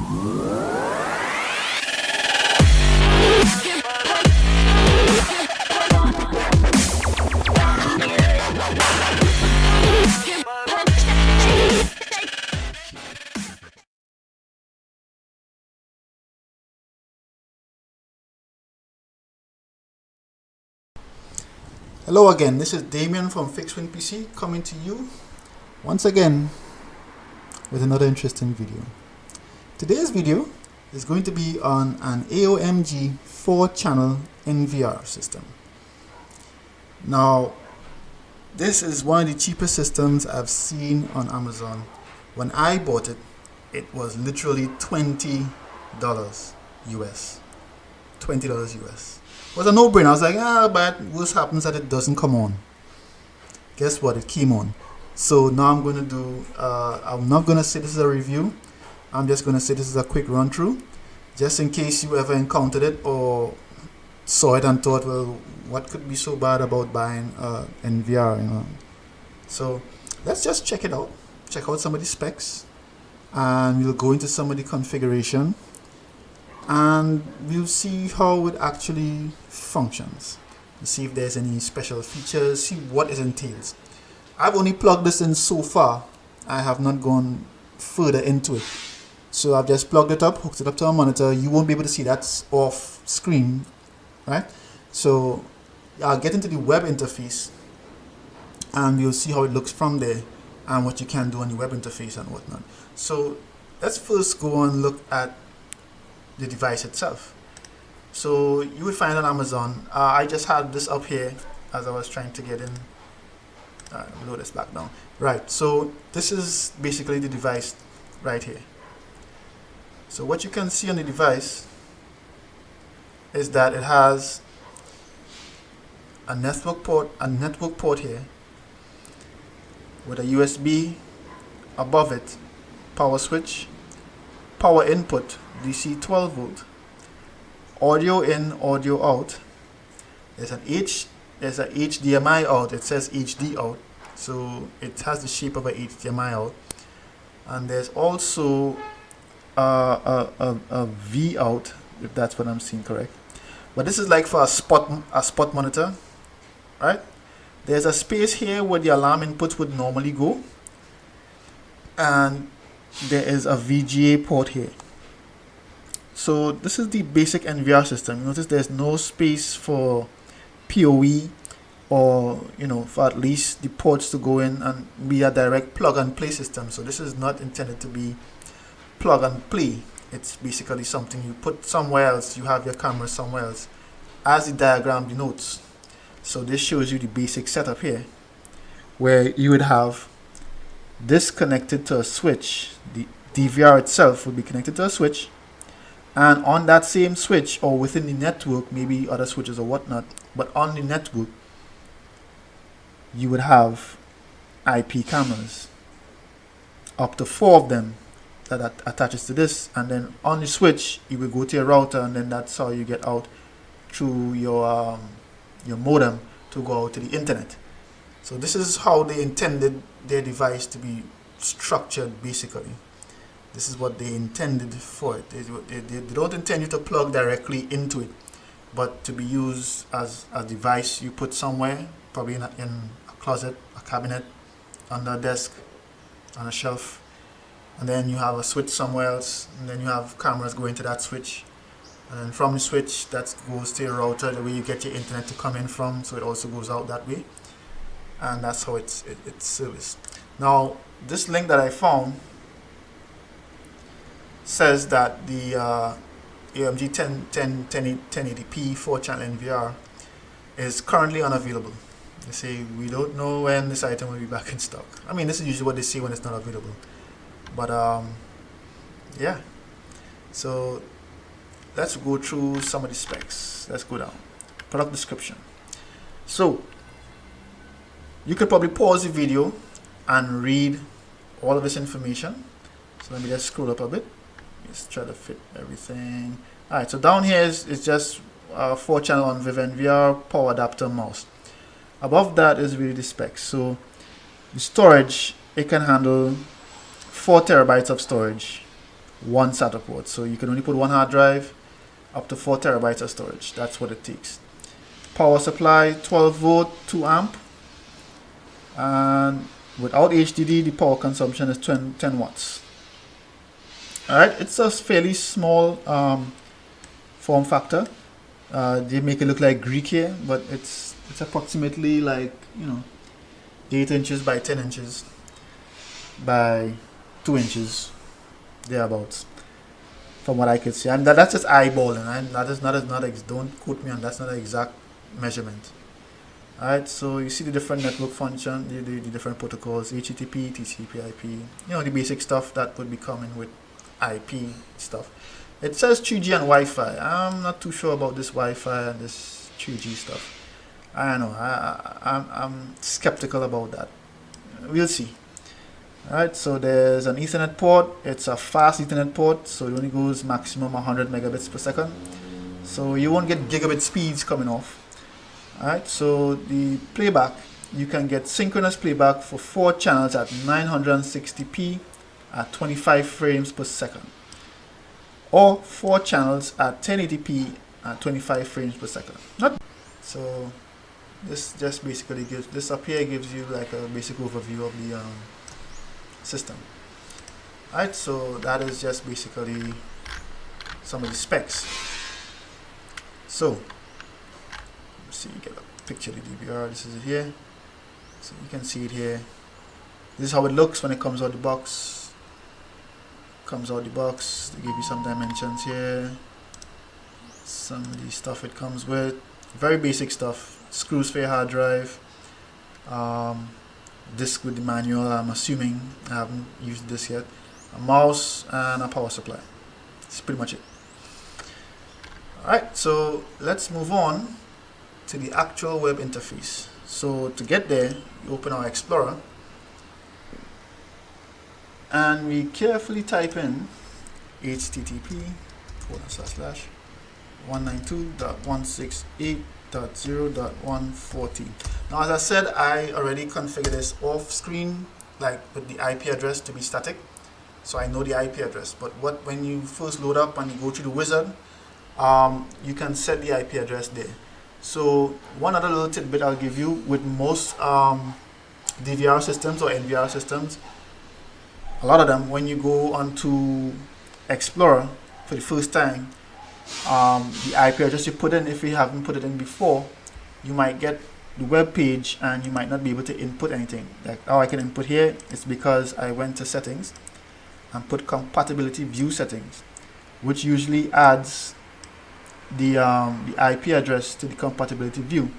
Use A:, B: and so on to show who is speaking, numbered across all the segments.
A: Hello again, this is Damien from FixWinPC coming to you once again with another interesting video. Today's video is going to be on an AOMG 4-channel NVR system. Now, this is one of the cheapest systems I've seen on Amazon. When I bought it, it was literally $20 US. $20 US. It was a no-brainer. I was like, but worst happens that it doesn't come on. Guess what? It came on. So now I'm going to do, I'm not going to say this is a review. I'm just going to say this is a quick run through. Just in case you ever encountered it or saw it and thought, well, what could be so bad about buying NVR, you know? So let's just check it out. Check out some of the specs. And we'll go into some of the configuration. And we'll see how it actually functions. See if there's any special features, see what it entails. I've only plugged this in so far. I have not gone further into it. So I've just plugged it up, hooked it up to a monitor. You won't be able to see that's off screen, right? So I'll get into the web interface and we'll see how it looks from there and what you can do on the web interface and whatnot. So let's first go and look at the device itself. So you would find on Amazon. I just had this up here as I was trying to get in. Load this back down. Right, so this is basically the device right here. So what you can see on the device is that it has a network port here with a USB above it, power switch, power input, DC 12 volt, audio in, audio out. There's an HDMI out. It says HD out, so it has the shape of a HDMI out. And there's also a V out, if that's what I'm seeing correct. But this is like for a spot monitor, right? There's a space here where the alarm input would normally go, and there is a VGA port here. So this is the basic NVR system. Notice there's no space for PoE or, you know, for at least the ports to go in and be a direct plug and play system. So this is not intended to be plug and play. It's basically something you put somewhere else. You have your camera somewhere else, as the diagram denotes. So this shows you the basic setup here, where you would have this connected to a switch. The DVR itself would be connected to a switch, and on that same switch or within the network, maybe other switches or whatnot, but on the network you would have IP cameras, up to 4 of them that attaches to this, and then on the switch you will go to your router, and then that's how you get out through your modem to go out to the internet. So this is how they intended their device to be structured. Basically, this is what they intended for it. They don't intend you to plug directly into it, but to be used as a device you put somewhere, probably in a closet, a cabinet, under a desk, on a shelf, and then you have a switch somewhere else, and then you have cameras going to that switch, and then from the switch that goes to your router, the way you get your internet to come in from, so it also goes out that way, and that's how it's serviced. Now this link that I found says that the AOMG 1080p 4-channel NVR is currently unavailable. They say we don't know when this item will be back in stock. I mean, this is usually what they say when it's not available. But yeah. So let's go through some of the specs. Let's go down. Product description. So you could probably pause the video and read all of this information. So let me just scroll up a bit. Let's try to fit everything. Alright, so down here is just 4-channel on NVR, power adapter, mouse. Above that is really the specs. So the storage, it can handle 4 terabytes of storage one SATA port. So you can only put one hard drive, up to 4 terabytes of storage. That's what it takes. Power supply 12 volt 2 amp, and without HDD the power consumption is 10 watts. Alright, it's a fairly small form factor. They make it look like Greek here, but it's approximately like 8 inches by 10 inches by 2 inches thereabouts, from what I could see. And that's just eyeballing. Don't quote me on that's not an exact measurement. Alright, so you see the different network function, the different protocols, HTTP, TCP, IP, the basic stuff that would be coming with IP stuff. It says 3G and Wi-Fi. I'm not too sure about this Wi-Fi and this 3G stuff. I don't know. I'm skeptical about that. We'll see. Alright, so there's an Ethernet port. It's a fast Ethernet port, so it only goes maximum 100 megabits per second. So you won't get gigabit speeds coming off. Alright, so the playback, you can get synchronous playback for 4 channels at 960p at 25 frames per second, or 4 channels at 1080p at 25 frames per second. So this just basically gives, this up here gives you like a basic overview of the system. Alright, so that is just basically some of the specs. So let's see, you get a picture of the DVR. This is it here, so you can see it here. This is how it looks when it comes out the box. They give you some dimensions here, some of the stuff it comes with, very basic stuff. Screws for your hard drive, disk with the manual. I'm assuming, I haven't used this yet. A mouse and a power supply. That's pretty much it. Alright, so let's move on to the actual web interface. So to get there, you open our Explorer and we carefully type in http://192.168.0.114. Now, as I said, I already configured this off screen, like with the IP address to be static, so I know the IP address. But when you first load up and you go through the wizard, you can set the IP address there. So one other little tidbit I'll give you: with most DVR systems or NVR systems, a lot of them, when you go onto Explorer for the first time, the IP address you put in, if you haven't put it in before, you might get the web page and you might not be able to input anything. Like how I can input here, it's because I went to settings and put compatibility view settings, which usually adds the IP address to the compatibility view,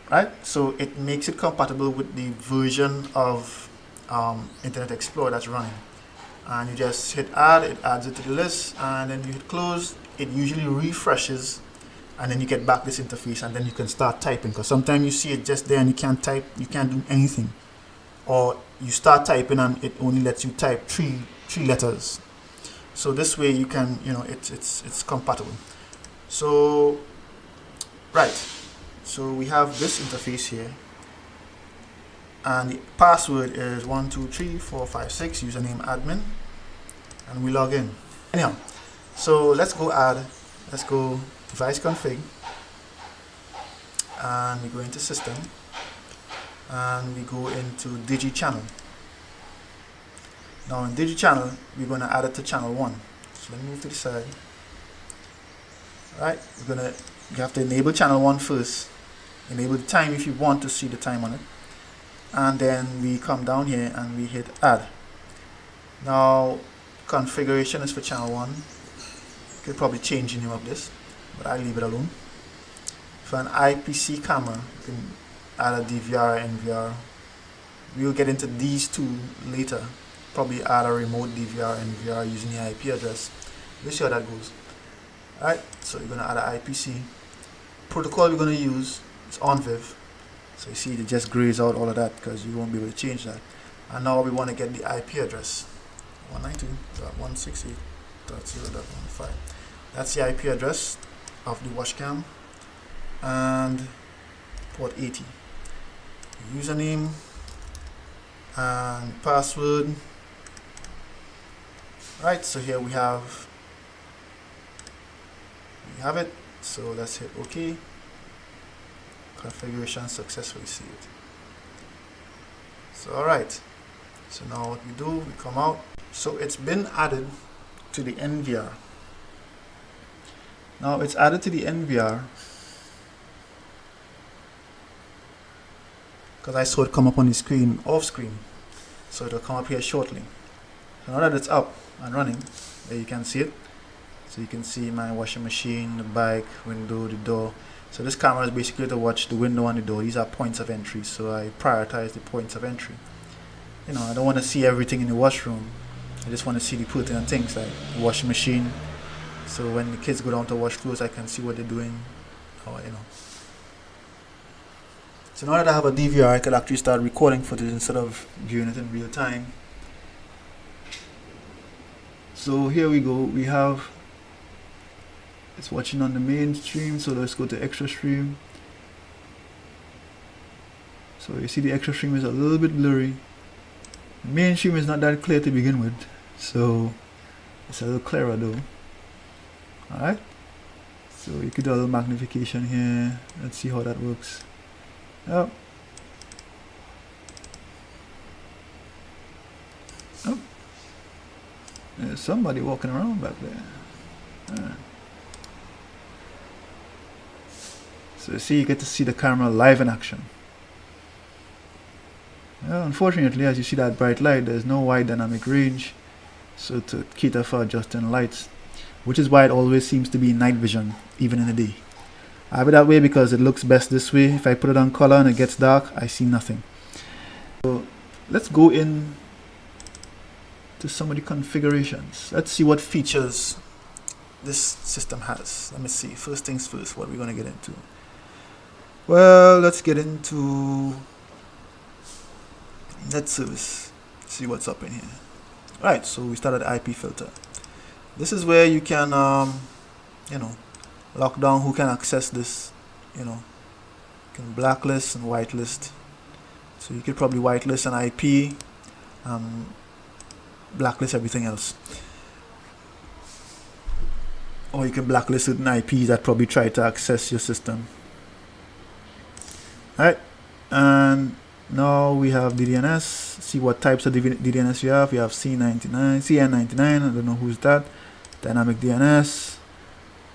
A: right? So it makes it compatible with the version of Internet Explorer that's running, and you just hit add, it adds it to the list, and then you hit close. It usually refreshes, and then you get back this interface, and then you can start typing, because sometimes you see it just there and you can't type, you can't do anything, or you start typing and it only lets you type three letters. So this way you can, it's compatible. So right, so we have this interface here, and the password is 1234556, username admin, and we log in. Anyhow, so let's go device config, and we go into system, and we go into digi channel. Now in digi channel, we're going to add it to channel 1. So let me move to the side. Alright, you have to enable channel 1 first. Enable the time if you want to see the time on it. And then we come down here and we hit add. Now configuration is for channel 1. You could probably change the name of this, but I'll leave it alone. For an IPC camera, you can add a DVR, NVR. We'll get into these two later. Probably add a remote DVR, NVR using the IP address. We'll see how that goes. Alright, so you're going to add an IPC. Protocol we're going to use is OnViv. So you see it just grays out all of that because you won't be able to change that. And now we want to get the IP address, 192.168.0.15. That's the IP address of the washcam, and port 80. Username and password. Right, so here we have it. So let's hit OK. Configuration successfully saved. So alright, so now what we do, we come out. So it's been added to the NVR. Now it's added to the NVR because I saw it come up on the screen, off screen. So it'll come up here shortly. So now that it's up and running, there you can see it. So you can see my washing machine, the bike, window, the door. So this camera is basically to watch the window and the door. These are points of entry, so I prioritize the points of entry. You know, I don't want to see everything in the washroom. I just want to see the pertinent things like the washing machine. So when the kids go down to wash clothes, I can see what they're doing, or you know. So now that I have a DVR, I can actually start recording footage instead of viewing it in real time. So here we go. We have it's watching on the main stream, so let's go to extra stream. So you see the extra stream is a little bit blurry. The main stream is not that clear to begin with, so it's a little clearer though. Alright, so you could do a little magnification here. Let's see how that works. Oh. Oh. There's somebody walking around back there. So you see, you get to see the camera live in action. Well, unfortunately, as you see that bright light, there's no wide dynamic range, so to cater for adjusting lights, which is why it always seems to be night vision, even in the day. I have it that way because it looks best this way. If I put it on color and it gets dark, I see nothing. So let's go in to some of the configurations. Let's see what features this system has. Let me see. First things first, what we're going to get into. Well, let's get into net service. See what's up in here. Alright, so we started the IP filter. This is where you can, you know, lock down who can access this. You know, you can blacklist and whitelist. So you could probably whitelist an IP, blacklist everything else. Or you can blacklist certain IPs that probably try to access your system. Alright, and now we have DDNS. See what types of DDNS you have. You have CN99, I don't know who's that. Dynamic DNS,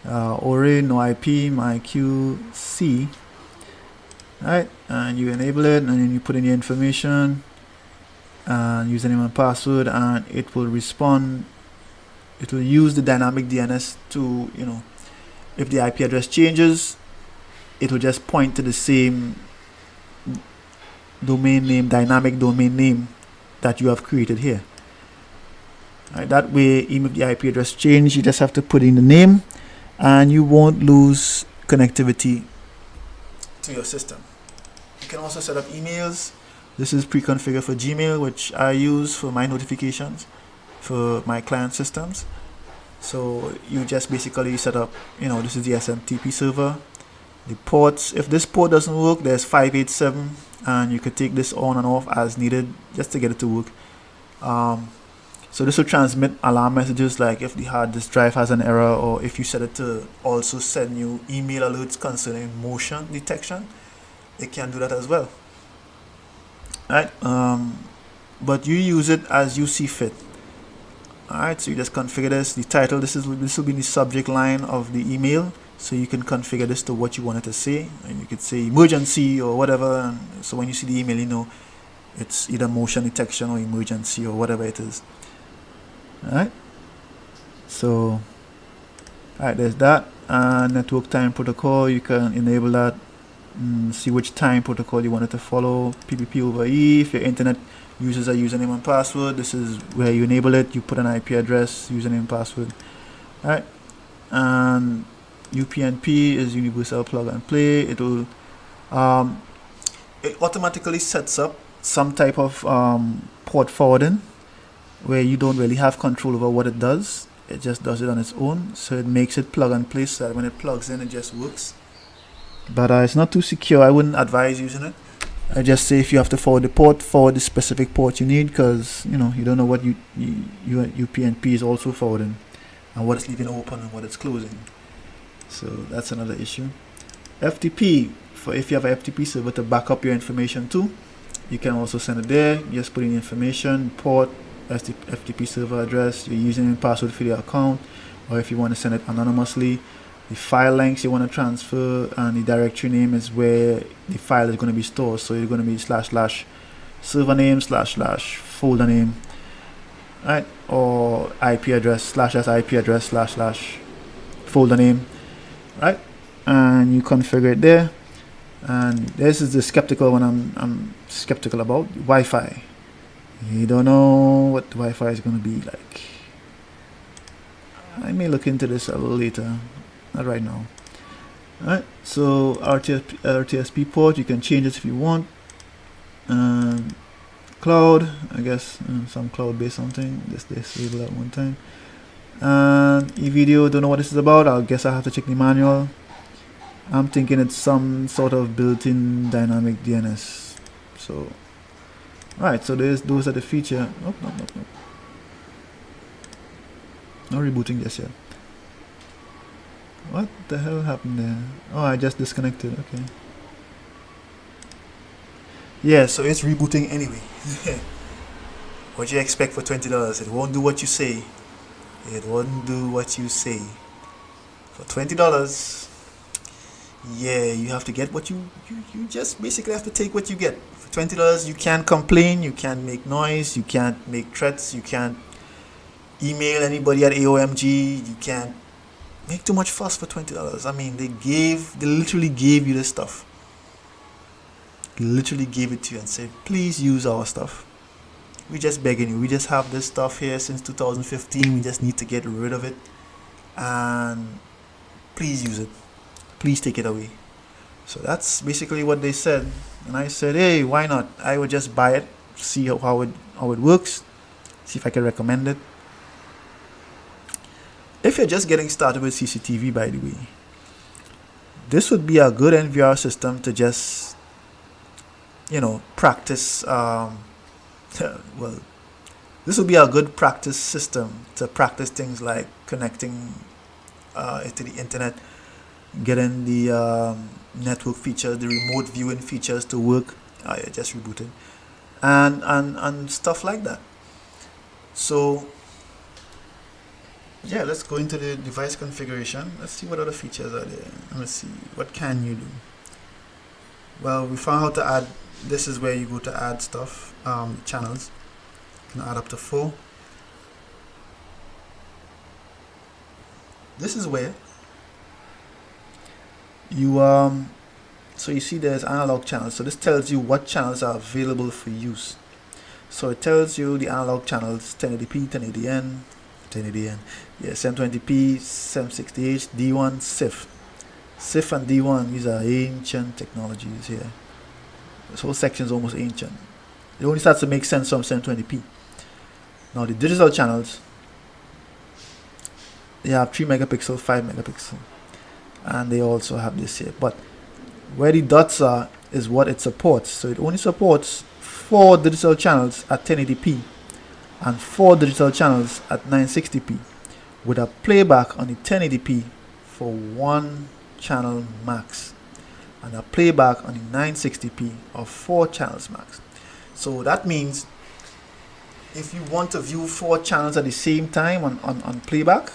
A: ORE, no IP, MyQC. Alright, and you enable it, and then you put in your information and username and password, and it will respond. It will use the dynamic DNS to, you know, if the IP address changes, it will just point to the same domain name, dynamic domain name that you have created here. Right, that way, even if the IP address change, you just have to put in the name and you won't lose connectivity to your system. You can also set up emails. This is pre-configured for Gmail, which I use for my notifications for my client systems. So you just basically set up, you know, this is the SMTP server. The ports, if this port doesn't work, there's 587, and you could take this on and off as needed just to get it to work. So this will transmit alarm messages like if the hard disk drive has an error, or if you set it to also send you email alerts concerning motion detection, it can do that as well. Right? But you use it as you see fit. Alright, so you just configure this. The title, this will be the subject line of the email, so you can configure this to what you want it to say, and you could say emergency or whatever, and so when you see the email, you know it's either motion detection or emergency or whatever it is. Alright, so alright, there's that. Network time protocol, you can enable that, see which time protocol you want it to follow. PPP over E. If your internet uses a username and password, this is where you enable it. You put an IP address, username and password. Alright, and UPnP is universal plug and play. It will it automatically sets up some type of port forwarding where you don't really have control over what it does. It just does it on its own, so it makes it plug and play, so that when it plugs in, it just works. But it's not too secure. I wouldn't advise using it. I just say if you have to forward the port, forward the specific port you need, because you don't know what UPnP is also forwarding and what it's leaving open and what it's closing. So that's another issue. FTP, for if you have an FTP server to back up your information to, you can also send it there. Just put in information, port, FTP server address, your username and password for your account, or if you want to send it anonymously, the file lengths you want to transfer, and the directory name is where the file is going to be stored. So you're going to be / server name / folder name, right? Or IP address / IP address / folder name, right? And you configure it there. And this is the skeptical one I'm skeptical about: Wi-Fi. You don't know what the Wi-Fi is going to be like. I may look into this a little later, not right now. Alright, so RTSP port, you can change it if you want. Cloud, I guess some cloud-based something. Just disable at one time. And eVideo, don't know what this is about. I guess I have to check the manual. I'm thinking it's some sort of built-in dynamic DNS. So, right. So those are the feature. Oh, no rebooting just yet. What the hell happened there? Oh, I just disconnected. Okay. Yeah, so it's rebooting anyway. What you expect for $20? It won't do what you say. It won't do what you say. For $20, yeah, you have to get what you just basically have to take what you get. For $20, you can't complain, you can't make noise, you can't make threats, you can't email anybody at AOMG, you can't make too much fuss for $20. I mean, they literally gave you this stuff. They literally gave it to you and said, please use our stuff. We're just begging you. We just have this stuff here since 2015. We just need to get rid of it. And please use it. Please take it away. So that's basically what they said. And I said, hey, why not? I would just buy it, see how it works, see if I can recommend it. If you're just getting started with CCTV, by the way, this would be a good NVR system to just, practice. Well, this would be a good practice system to practice things like connecting to the internet, getting the network features, the remote viewing features to work. I just rebooted, and stuff like that. So yeah, let's go into the device configuration. Let's see what other features are there. Let's see, what can you do? Well, we found how to add. This is where you go to add stuff, channels. You can add up to 4. This is where you so you see there's analog channels. So this tells you what channels are available for use. So it tells you the analog channels: 1080p, 1080n, 1080n, yeah, 720p, 760h, D1, CIF. CIF and D1, these are ancient technologies here. This whole section is almost ancient. It only starts to make sense from 720p. Now the digital channels, they have 3 megapixel, 5 megapixel, and they also have this here. But where the dots are is what it supports. So it only supports 4 digital channels at 1080p and 4 digital channels at 960p, with a playback on the 1080p for 1 channel max, and a playback on the 960p of 4 channels max. So that means if you want to view 4 channels at the same time on playback,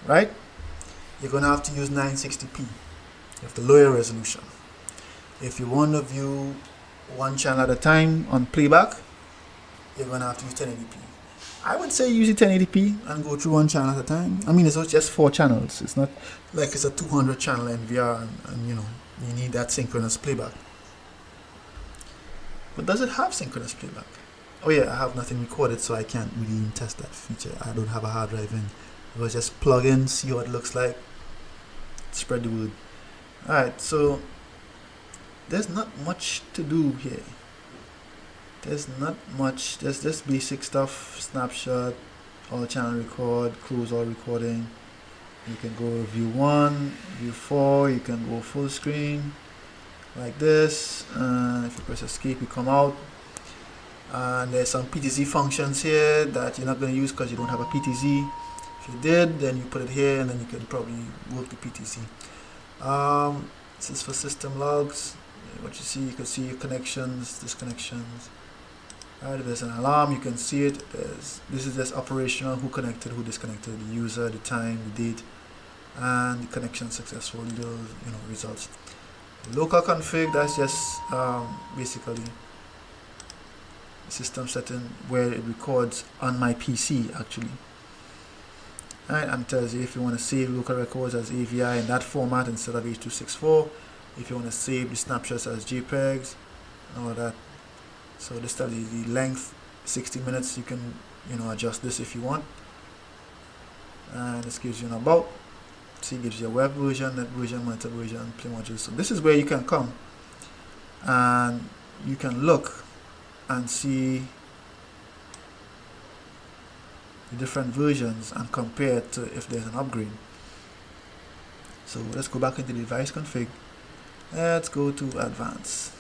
A: right, you're going to have to use 960p. You have to lower resolution. If you want to view 1 channel at a time on playback, you're going to have to use 1080p. I would say use the 1080p and go through 1 channel at a time. I mean, it's just 4 channels. It's not like it's a 200 channel NVR and you need that synchronous playback. But does it have synchronous playback? Oh yeah, I have nothing recorded, so I can't really even test that feature. I don't have a hard drive in. It was just plug in, see what it looks like, spread the word. Alright, so there's not much to do here. There's not much. There's just basic stuff: snapshot, all channel record, cruise all recording. You can go view 1, view 4, you can go full screen, like this, and if you press escape you come out, and there's some PTZ functions here that you're not going to use because you don't have a PTZ. If you did, then you put it here and then you can probably work the PTZ. This is for system logs. What you see, you can see your connections, disconnections. Alright, if there's an alarm, you can see it. This is just operational, who connected, who disconnected, the user, the time, the date, and the connection successful, those results. Local config, that's just basically system setting where it records on my PC actually. Alright, and tells you if you want to save local records as AVI in that format instead of H.264, if you want to save the snapshots as JPEGs, and all that. So this tells you the length, 60 minutes. You can adjust this if you want. And this gives you an about. See, it gives you a web version, net version, monitor version, play modules. So this is where you can come and you can look and see the different versions and compare it to if there's an upgrade. So let's go back into the device config. Let's go to advanced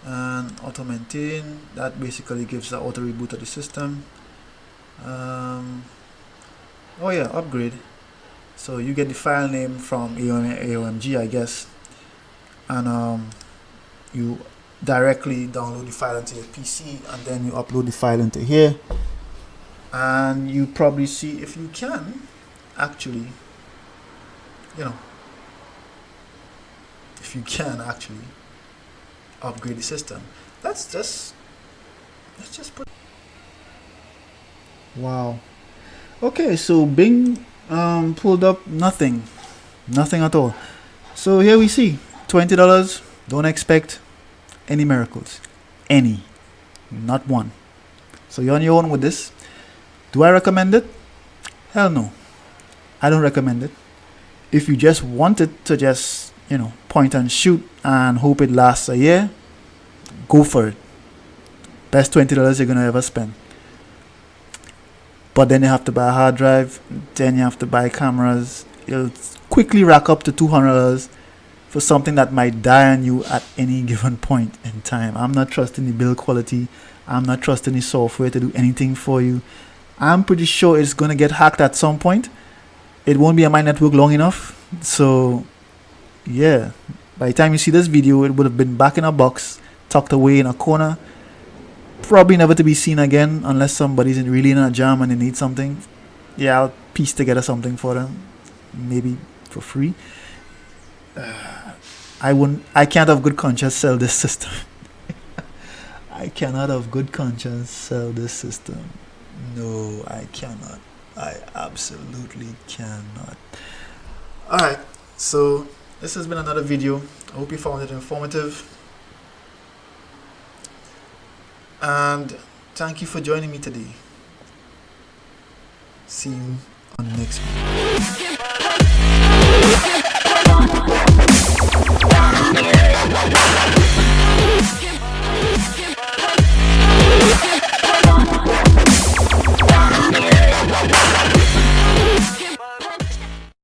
A: and auto maintain. That basically gives the auto reboot of the system. Oh yeah, upgrade. So you get the file name from AOMG, I guess, and you directly download the file into your PC and then you upload the file into here, and you probably see if you can actually upgrade the system. Let's just put. Wow. Okay, so Bing pulled up nothing at all. So here we see $20. Don't expect any miracles, not one. So you're on your own with this. Do I recommend it? Hell no, I don't recommend it. If you just wanted to just point and shoot and hope it lasts a year, go for it. Best $20 you're gonna ever spend. But then you have to buy a hard drive, then you have to buy cameras. It'll quickly rack up to $200 for something that might die on you at any given point in time. I'm not trusting the build quality. I'm not trusting the software to do anything for you. I'm pretty sure it's going to get hacked at some point. It won't be on my network long enough. So yeah, by the time you see this video, it would have been back in a box, tucked away in a corner, probably never to be seen again unless somebody's really in a jam and they need something. Yeah, I'll piece together something for them, maybe for free. I can't have good conscience sell this system. I cannot have good conscience sell this system. No, I cannot. I absolutely cannot. Alright, so this has been another video. I hope you found it informative. And thank you for joining me today. See you on the next one.